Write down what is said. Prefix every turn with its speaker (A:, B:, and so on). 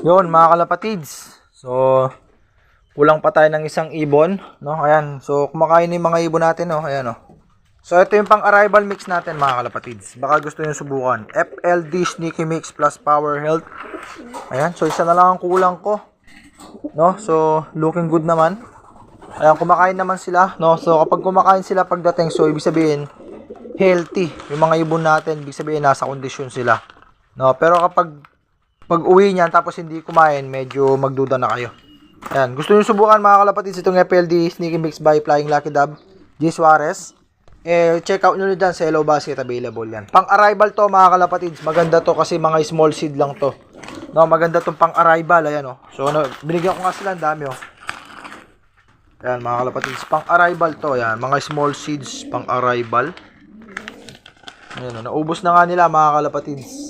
A: Yun mga kalapatids. So, kulang pa tayo ng isang ibon, no? Ayan. So, kumakain na yung mga ibon natin, no? Ayan, no? So, ito yung pang-arrival mix natin, mga kalapatids. Baka gusto nyo subukan. FLD Sneaky Mix plus Power Health. Ayan. So, isa na lang ang kulang ko. No? So, looking good naman. Ayan, kumakain naman sila, no? So, kapag kumakain sila pagdating, so, ibig sabihin, healthy. Yung mga ibon natin, ibig sabihin, nasa kondisyon sila. No? Pero kapag pag-uwi niyan, tapos hindi kumain, medyo magduda na kayo. Ayan. Gusto nyo subukan, mga kalapatids, itong FLD Sneaky Mix by Flying Lucky Dove, G. Suarez. Check out nyo dyan sa Hello Basket, available yan. Pang-arrival to, mga kalapatids. Maganda to kasi mga small seed lang to. No, maganda tong pang-arrival. Ayan, oh. So, binigyan ko nga sila, ang dami, oh. Ayan, mga kalapatids. Pang-arrival to. Ayan, mga small seeds, pang-arrival. Ayan, oh. Naubos na nga nila, mga kalapatids.